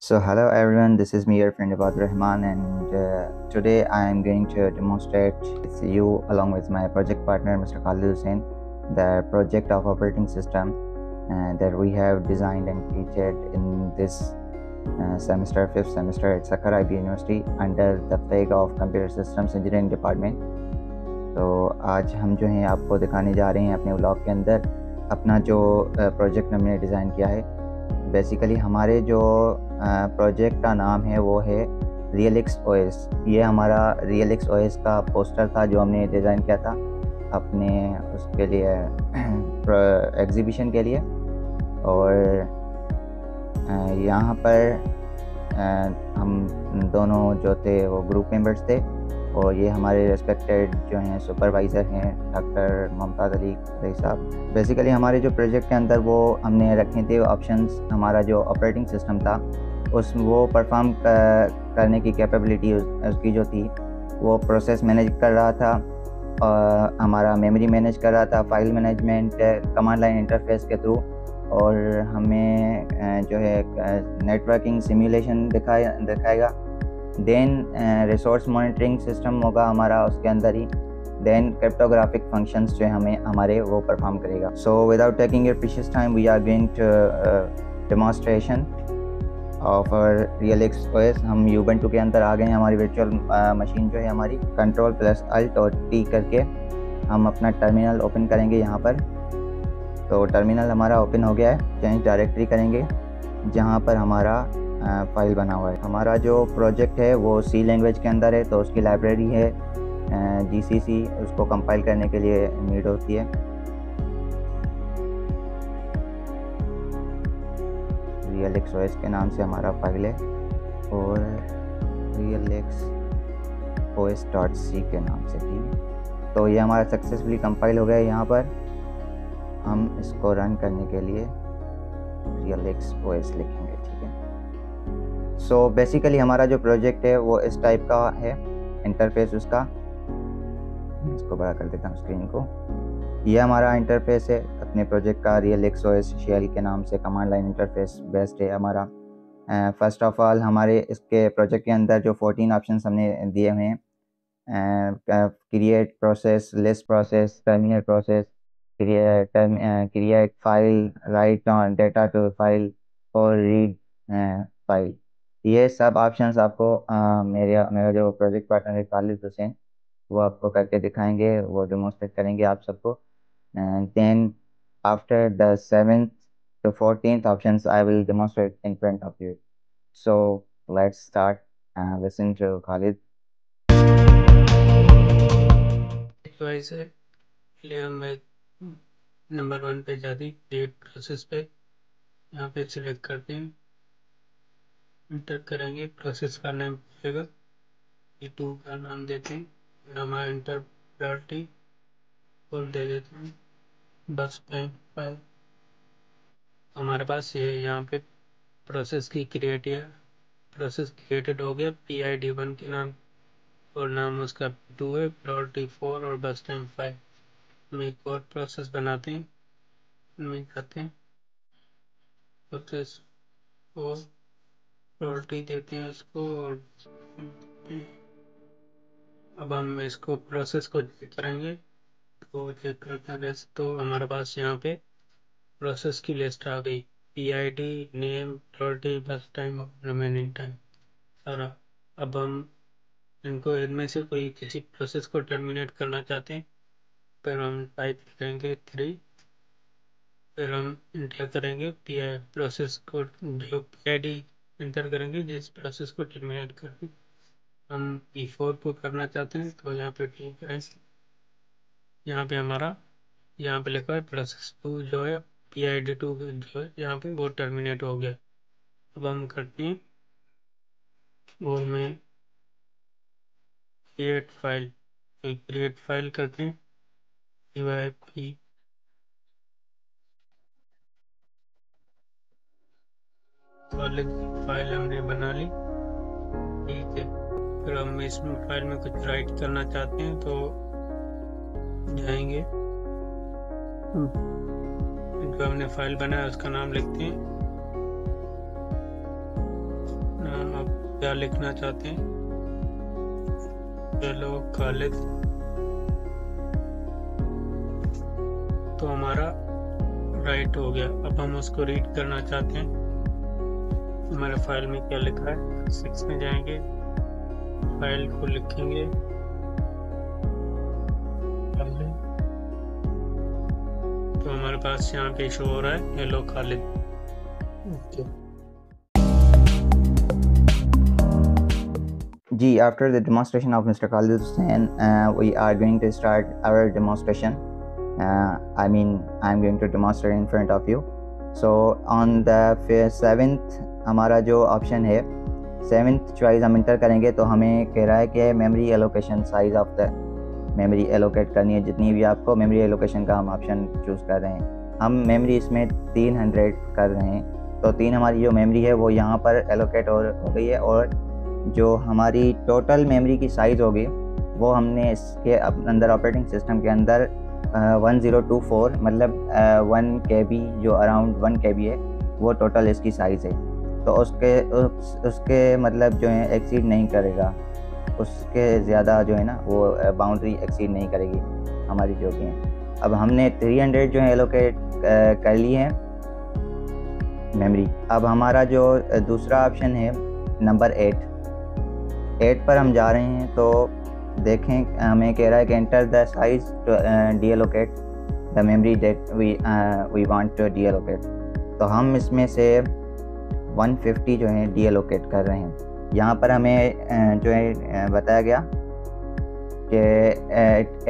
So hello everyone, this is me your friend Abad Rahman, and today I am going to demonstrate with you along with my project partner Mr. Khalid Hussain the project of operating system that we have designed and created in this semester, 5th semester at Saqqara IB University under the flag of Computer Systems Engineering Department. तो आज हम जो हैं आपको दिखाने जा रहे हैं अपने व्लॉग के अंदर अपना जो प्रोजेक्ट हमने डिज़ाइन किया है। बेसिकली हमारे जो प्रोजेक्ट का नाम है वो है रियलिक्स ओएस। ये हमारा रियलिक्स ओएस का पोस्टर था जो हमने डिज़ाइन किया था अपने उसके लिए एग्ज़िबिशन के लिए। और यहाँ पर हम दोनों जो थे वो ग्रुप मेंबर्स थे और ये हमारे रेस्पेक्टेड जो हैं सुपरवाइज़र हैं डॉक्टर मुमताज़ अली साहब। बेसिकली हमारे जो प्रोजेक्ट के अंदर वो हमने रखे थे ऑप्शंस। हमारा जो ऑपरेटिंग सिस्टम था वो परफॉर्म करने की कैपेबिलिटी उसकी जो थी वो प्रोसेस मैनेज कर रहा था, हमारा मेमोरी मैनेज कर रहा था, file management command line interface के थ्रू, और हमें जो है नेटवर्किंग सिमुलेशन दिखाएगा। देन रिसोर्स मॉनिटरिंग सिस्टम होगा हमारा उसके अंदर ही। देन क्रिप्टोग्राफिक फंक्शंस जो हमें हमारे वो परफॉर्म करेगा। So without taking your precious time we are going to demonstration of Relix OS. हम यूबंटू के अंदर आ गए हैं। हमारी वर्चुअल मशीन जो है हमारी Ctrl+Alt और T करके हम अपना टर्मिनल ओपन करेंगे यहाँ पर। तो टर्मिनल हमारा ओपन हो गया है। चेंज डायरेक्टरी करेंगे जहाँ पर हमारा फाइल बना हुआ है। हमारा जो प्रोजेक्ट है वो सी लैंग्वेज के अंदर है, तो उसकी लाइब्रेरी है GCC, उसको कंपाइल करने के लिए नीड होती है। रियलिक्स ओएस के नाम से हमारा फाइल है और रियलिक्स OS.C के नाम से, ठीक है। तो ये हमारा सक्सेसफुली कंपाइल हो गया है। यहाँ पर हम इसको रन करने के लिए रियलिक्स ओएस लिखेंगे, ठीक है। सो बेसिकली हमारा जो प्रोजेक्ट है वो इस टाइप का है इंटरफेस उसका। इसको बड़ा कर देता हूँ स्क्रीन को। ये हमारा इंटरफेस है अपने प्रोजेक्ट का, रियलिक्स ओएस शेल के नाम से कमांड लाइन इंटरफेस बेस्ड है हमारा। फर्स्ट ऑफ ऑल हमारे इसके प्रोजेक्ट के अंदर जो 14 ऑप्शंस हमने दिए हुए हैं, create process, list process, terminate process, create file, write on data to file और रीड फाइल। ये सब ऑप्शंस आपको मेरा जो प्रोजेक्ट पार्टनर है खालिद हुसैन वो आपको करके दिखाएंगे, वो डेमोन्स्ट्रेट करेंगे आप सबको। Then after the 7th to 14th options I will demonstrate in front of you. So let's start. Listen to Khalid. Wise है लिए मैं नंबर 1 पे जाती क्रिएट प्रोसेस पे यहाँ पे सिलेक्ट करते हैं, इंटर करेंगे, प्रोसेस का नाम पूछेगा, E2 का नाम देते हैं, हमारा इंटर प्रायोरिटी और दे देते हैं बस टाइम फाइल। हमारे पास ये यहाँ पे प्रोसेस की क्रिएट है, प्रोसेस क्रिएटेड हो गया PID1 के नाम और नाम उसका 2 है, प्रायोरिटी 4 और बस टाइम 5। हम एक और प्रोसेस बनाते हैं, उनमें जाते हैं, प्रोसेस को प्रायोरिटी देते हैं उसको। और अब हम इसको प्रोसेस को चेक करेंगे, तो चेक करते हैं तो हमारे पास यहाँ पे प्रोसेस की लिस्ट आ गई, PID, नेम, प्रायोरिटी, बस टाइम और रिमेनिंग टाइम सारा। अब हम इनको इनमें से कोई किसी प्रोसेस को टर्मिनेट करना चाहते हैं, फिर हम टाइप करेंगे 3, फिर हम इंटर करेंगे प्रोसेस को, जो PID इंटर करेंगे जिस प्रोसेस को टर्मिनेट करके हम P4 को करना चाहते हैं, तो यहाँ पे ठीक है। यहाँ पे हमारा यहाँ पे लिखा है प्रोसेस 2 जो है PID2 जो है यहाँ पे वो टर्मिनेट हो गया। अब हम करते हैं वो में क्रिएट फाइल, तो क्रिएट फाइल करते हैं PYP वाले फाइल हमने बना ली, ठीक है। फिर हम इसमें फाइल में कुछ राइट करना चाहते हैं तो जाएंगे, जो हमने फाइल बनाया उसका नाम लिखते हैं, क्या लिखना चाहते हैं। हेलो खालिद, तो हमारा राइट हो गया। अब हम उसको रीड करना चाहते हैं। हमारे फाइल में क्या लिखा है, 6 में जाएंगे, फाइल को लिखेंगे, तो हमारे पास यहाँ पे शो हो रहा है hello Khalid. Okay Ji, after the demonstration of Mr. Khalid Hussain, we are going to start our demonstration. I'm going to demonstrate in front of you. So on the 7th हमारा जो ऑप्शन है, 7th choice हम inter करेंगे तो हमें कह रहा है कि memory allocation size of the memory allocate करनी है। जितनी भी आपको मेमोरी एलोकेशन का हम ऑप्शन चूज़ कर रहे हैं। हम मेमोरी इसमें 300 कर रहे हैं, तो 3 हमारी जो मेमोरी है वो यहाँ पर एलोकेट हो गई है, और जो हमारी टोटल मेमोरी की साइज़ होगी वो हमने इसके अंदर ऑपरेटिंग सिस्टम के अंदर 1024 मतलब 1 KB, जो अराउंड 1 KB है, वो टोटल इसकी साइज़ है। तो उसके मतलब जो है एक्सीड नहीं करेगा, उसके ज़्यादा जो है ना वो बाउंड्री एक्सीड नहीं करेगी हमारी जो भी है। अब हमने 300 जो है एलोकेट कर ली है मेमोरी। अब हमारा जो दूसरा ऑप्शन है नंबर 8 पर हम जा रहे हैं, तो देखें हमें कह रहा है कि enter the size to deallocate the memory that we want to deallocate. तो हम इसमें से 150 जो है डी एलोकेट कर रहे हैं। यहाँ पर हमें जो है बताया गया कि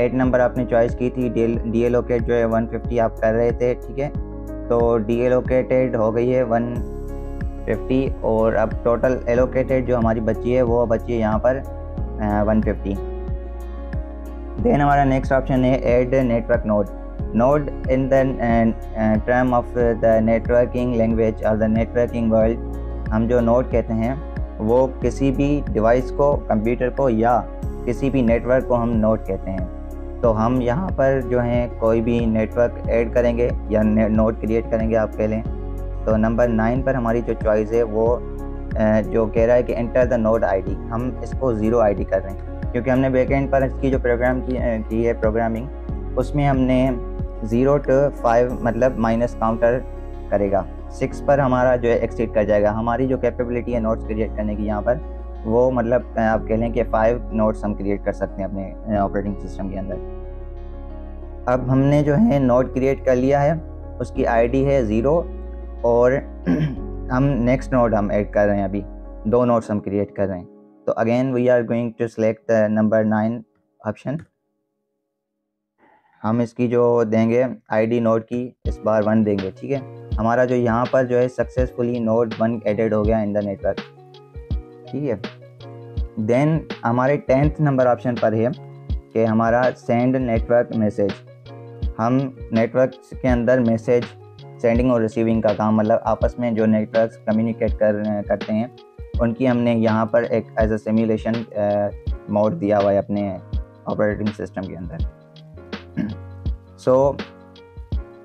8 नंबर आपने चॉइस की थी, डी एलोकेट जो है 150 आप कर रहे थे, ठीक है। तो डी एलोकेटेड हो गई है 150, और अब टोटल एलोकेटेड जो हमारी बची है वो बची है यहाँ पर 150। देन हमारा नेक्स्ट ऑप्शन है add network node in the term of the networking language और द नेटवर्किंग वर्ल्ड। हम जो नोड कहते हैं वो किसी भी डिवाइस को, कंप्यूटर को या किसी भी नेटवर्क को हम नोड कहते हैं। तो हम यहाँ पर जो है कोई भी नेटवर्क ऐड करेंगे या नोड क्रिएट करेंगे आप कह लें। तो नंबर 9 पर हमारी जो चॉइस है वो जो कह रहा है कि एंटर द नोड आईडी, हम इसको 0 ID कर रहे हैं, क्योंकि हमने बैकएंड पर इसकी जो प्रोग्राम की है प्रोग्रामिंग, उसमें हमने 0 to 5 मतलब माइनस काउंटर करेगा। 6 पर हमारा जो है एक्सीड कर जाएगा। हमारी जो कैपेबिलिटी है नोट्स क्रिएट करने की यहाँ पर, वो मतलब आप कह लें कि 5 नोट्स हम क्रिएट कर सकते हैं अपने ऑपरेटिंग सिस्टम के अंदर। अब हमने जो है नोड क्रिएट कर लिया है, उसकी आईडी है 0, और हम नेक्स्ट नोड हम ऐड कर रहे हैं। अभी 2 नोड्स हम क्रिएट कर रहे हैं। तो again we are going to select the number 9 option. हम इसकी जो देंगे आईडी नोड की इस बार 1 देंगे, ठीक है। हमारा जो यहाँ पर जो है सक्सेसफुली नोड 1 एडेड हो गया इन द नेटवर्क, ठीक है। देन हमारे 10th नंबर ऑप्शन पर है कि हमारा सेंड नेटवर्क मैसेज। हम नेटवर्क के अंदर मैसेज सेंडिंग और रिसीविंग का काम, मतलब आपस में जो नेटवर्क्स कम्युनिकेट करते हैं, उनकी हमने यहाँ पर एक एज अ सिमुलेशन मोड दिया हुआ है अपने ऑपरेटिंग सिस्टम के अंदर। सो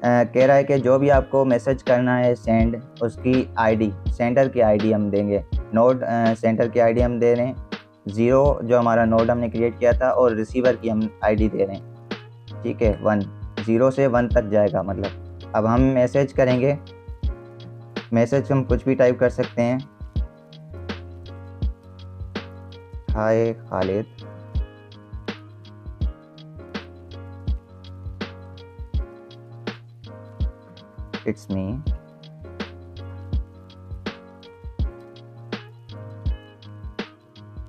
कह रहा है कि जो भी आपको मैसेज करना है सेंड, उसकी आईडी, सेंडर की आईडी हम देंगे। नोड सेंडर की आईडी हम दे रहे हैं 0 जो हमारा नोड हमने क्रिएट किया था, और रिसीवर की हम आईडी दे रहे हैं, ठीक है 1। 0 से 1 तक जाएगा मतलब। अब हम मैसेज करेंगे, मैसेज हम कुछ भी टाइप कर सकते हैं, हाय खालिद, इट्स मी,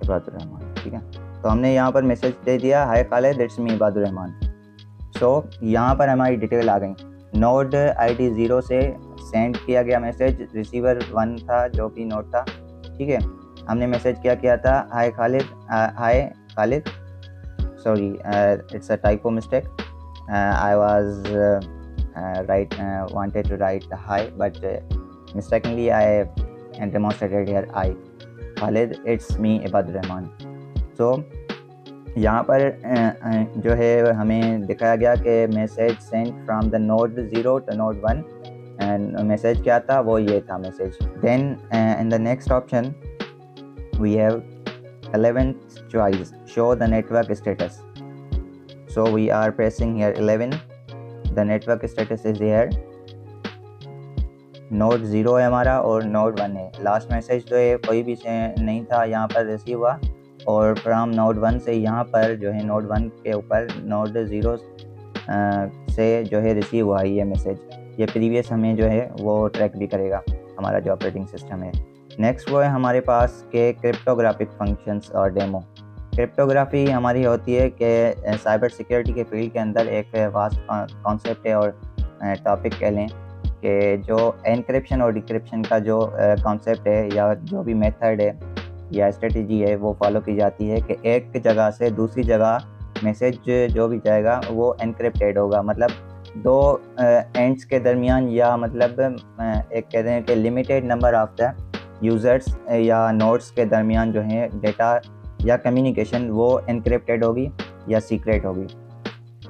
इबादुर रहमान, ठीक है। तो हमने यहाँ पर मैसेज दे दिया, हाय खालिद इट्स मी इबादुर रहमान। सो यहाँ पर हमारी डिटेल आ गई। नोड आईडी 0 से सेंड किया गया मैसेज, रिसीवर 1 था जो भी नोड था, ठीक है। हमने मैसेज क्या किया था, hi Khalid, sorry it's a typo mistake, I was wanted to write hi, but mistakenly I demonstrated here I Khalid, it's me Ibadur Rahman। so यहाँ पर जो है हमें दिखाया गया कि message send from the node 0 to node 1, and message क्या था, वो ये था message. Then in the next option we have 11th choice, show the network status. So we are pressing here 11, the network status is here, node 0 है हमारा और node 1 है। Last message जो है कोई भी से नहीं था यहाँ पर रिसीव हुआ, और फ्रॉम नोड 1 से यहाँ पर जो है नोड 1 के ऊपर नोड 0 से जो है रिसीव हुआ ये मैसेज। ये प्रीवियस हमें जो है वो ट्रैक भी करेगा हमारा जो ऑपरेटिंग सिस्टम है। नेक्स्ट वो है हमारे पास के क्रिप्टोग्राफिक फंक्शंस और डेमो। क्रिप्टोग्राफी हमारी होती है कि साइबर सिक्योरिटी के फील्ड के अंदर एक वास्ट कॉन्सेप्ट है और टॉपिक कह लें कि जो एनक्रिप्शन और डिक्रिप्शन का जो कॉन्सेप्ट है या जो भी मेथड है या स्ट्रेटजी है वो फॉलो की जाती है कि एक जगह से दूसरी जगह मैसेज जो भी जाएगा वो एनक्रिप्टेड होगा, मतलब दो एंड्स के दरमियान या मतलब एक कहते हैं कि limited number of the users या नोड्स के दरमियान जो है डेटा या कम्युनिकेशन वो एनक्रिप्टेड होगी या सीक्रेट होगी।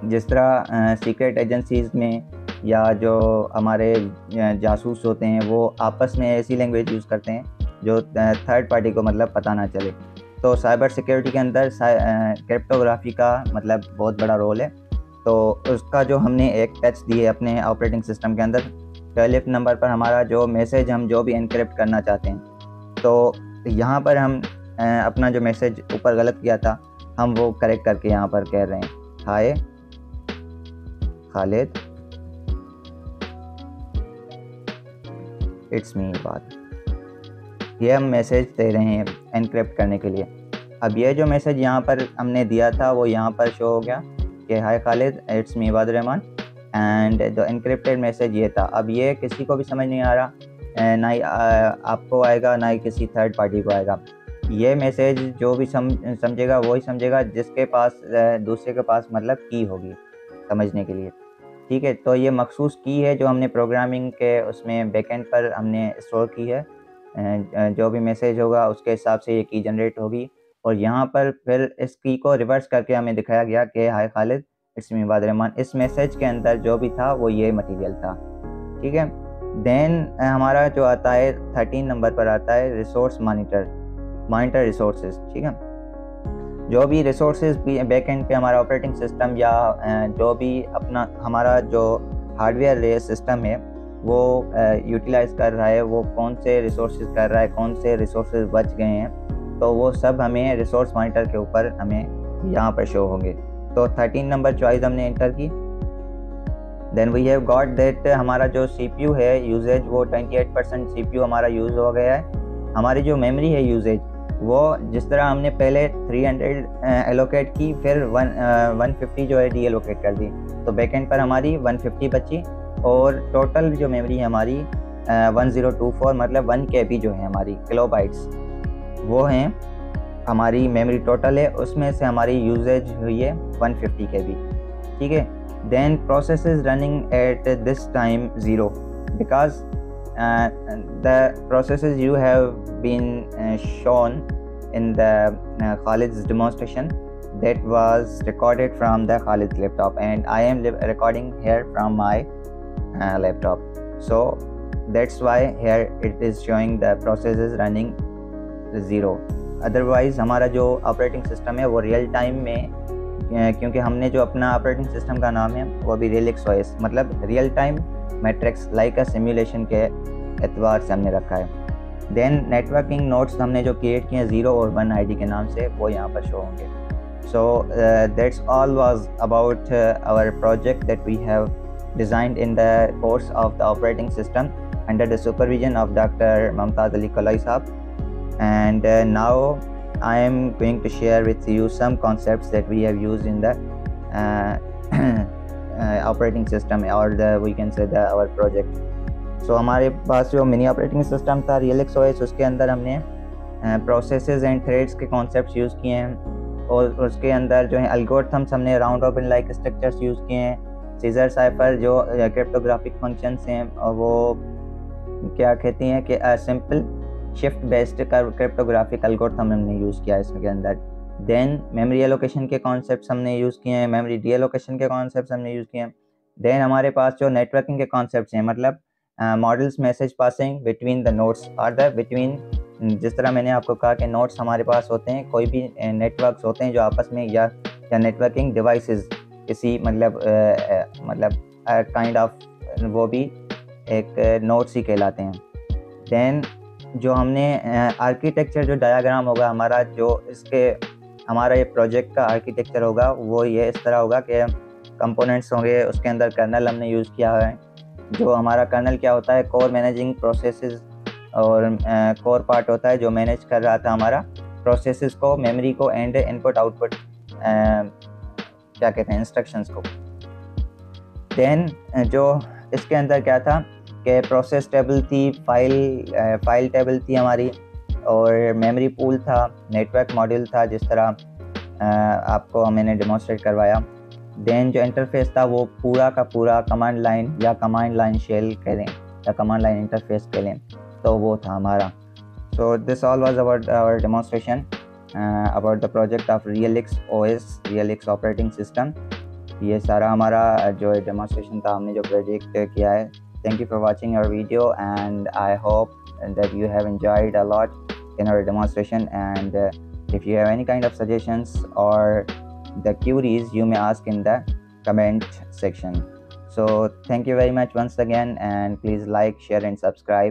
जिस तरह सीक्रेट एजेंसीज़ में या जो हमारे जासूस होते हैं वो आपस में ऐसी लैंग्वेज यूज़ करते हैं जो थर्ड पार्टी को मतलब पता ना चले। तो साइबर सिक्योरिटी के अंदर क्रिप्टोग्राफी का मतलब बहुत बड़ा रोल है। तो उसका जो हमने एक टच दिए अपने ऑपरेटिंग सिस्टम के अंदर, 12th नंबर पर हमारा जो मैसेज हम जो भी एनक्रिप्ट करना चाहते हैं, तो यहाँ पर हम अपना जो मैसेज ऊपर गलत किया था हम वो करेक्ट करके यहाँ पर कह रहे हैं, हाय खालिद, इट्स मी बात। ये हम मैसेज दे रहे हैं एनक्रिप्ट करने के लिए। अब ये जो मैसेज यहाँ पर हमने दिया था वो यहाँ पर शो हो गया कि hi Khalid, it's me Ibadur Rahman, and the encrypted message ये था। अब ये किसी को भी समझ नहीं आ रहा, ना ही आपको आएगा ना ही किसी थर्ड पार्टी को आएगा। ये मैसेज जो भी समझेगा वही समझेगा जिसके पास दूसरे के पास मतलब की होगी समझने के लिए, ठीक है। तो ये मखसूस की है जो हमने प्रोग्रामिंग के उसमें बैकएंड पर हमने स्टोर की है। जो भी मैसेज होगा उसके हिसाब से ये की जनरेट होगी, और यहाँ पर फिर इस की को रिवर्स करके हमें दिखाया गया कि hi Khalid, it's me Ibadur Rahman. इस मैसेज के अंदर जो भी था वो ये मटेरियल था, ठीक है। देन हमारा जो आता है 13 नंबर पर आता है रिसोर्स मॉनिटर रिसोर्सेज, ठीक है। जो भी रिसोर्सेज बैकएंड पे हमारा ऑपरेटिंग सिस्टम या जो भी अपना हमारा जो हार्डवेयर सिस्टम है वो यूटिलाइज कर रहा है, वो कौन से रिसोर्सेज कर रहा है, कौन से रिसोर्सेज बच गए हैं, तो वो सब हमें रिसोर्स मॉनिटर के ऊपर हमें यहाँ पर शो होंगे। तो 13 नंबर चॉइस हमने एंटर की। Then we have got that हमारा जो CPU है यूजेज वो 28% CPU हमारा यूज़ हो गया है। हमारी जो मेमोरी है यूजेज वो जिस तरह हमने पहले 300 एलोकेट की, फिर 150 जो है डी एलोकेट कर दी, तो बैकएंड पर हमारी 150 बची, और टोटल जो मेमोरी है हमारी 1024 मतलब 1 KB जो है हमारी किलोबाइट्स वो हैं हमारी मेमोरी टोटल है, उसमें से हमारी यूजेज हुई है 150 KB, ठीक है। Then process is running at this time 0 because the processes you have been shown in the Khalid's demonstration that was recorded from the Khalid's laptop, and I am recording here from my laptop, so that's why here it is showing the process is running 0। Otherwise हमारा जो operating system है वो real time में, क्योंकि हमने जो अपना operating system का नाम है वो अभी रियलिक्स OS मतलब real time matrix like a simulation के एतबार से हमने रखा है। देन नेटवर्किंग नोड्स हमने जो क्रिएट किए हैं 0 और 1 ID के नाम से वो यहाँ पर शो होंगे। So that's all was about our project that we have designed in the course of the operating system under the supervision of doctor Mumtaz Ali Kalai sahab, and now I am going to share with you some concepts that we have used in the operating system or we can say our project। so हमारे पास जो mini operating system था रियलिक्स OS, उसके अंदर हमने processes and threads के concepts use किए हैं, और उसके अंदर जो है एल्गोरिथम्स हमने round robin like structures use किए हैं। सीजर साइफर जो क्रिप्टोग्राफिक फंक्शंस हैं वो क्या कहती हैं कि simple shift based cryptographic algorithm हमने यूज़ किया है इसके अंदर। देन मेमोरी एलोकेशन के कॉन्सेप्ट्स हमने यूज़ किए हैं, मेमोरी डी एलोकेशन के कॉन्सेप्ट्स हमने यूज़ किए हैं। देन हमारे पास जो नेटवर्किंग के कॉन्सेप्ट्स हैं मतलब models message passing between the nodes और द बिटवीन जिस तरह मैंने आपको कहा कि नोड्स हमारे पास होते हैं, कोई भी नेटवर्क्स होते हैं जो आपस में या नेटवर्किंग डिवाइसेस किसी मतलब काइंड ऑफ वो भी एक नोड्स ही कहलाते हैं। देन जो हमने आर्किटेक्चर जो डायग्राम होगा हमारा, जो इसके हमारा ये प्रोजेक्ट का आर्किटेक्चर होगा वो ये इस तरह होगा कि कंपोनेंट्स होंगे, उसके अंदर कर्नल हमने यूज़ किया है। जो हमारा कर्नल क्या होता है, कोर मैनेजिंग प्रोसेसेस, और कोर पार्ट होता है जो मैनेज कर रहा था हमारा प्रोसेसेस को, मेमोरी को एंड इनपुट आउटपुट क्या कहते हैं इंस्ट्रक्शंस को। देन जो इसके अंदर क्या था कि प्रोसेस टेबल थी, फाइल टेबल थी हमारी, और मेमोरी पूल था, नेटवर्क मॉड्यूल था, जिस तरह आपको मैंने डेमोन्स्ट्रेट करवाया। देन जो इंटरफेस था वो पूरा का पूरा कमांड लाइन या कमांड लाइन शेल कह लें या कमांड लाइन इंटरफेस कह लें, तो वो था हमारा। So this all was about our demonstration about the project of Realix OS, Realix operating system. ये सारा हमारा जो डेमोन्स्ट्रेशन था, हमने जो प्रोजेक्ट किया है। Thank you for watching our video, and I hope that you have enjoyed a lot in our demonstration, and if you have any kind of suggestions or the queries, you may ask in the comment section. So thank you very much once again, and please like, share and subscribe.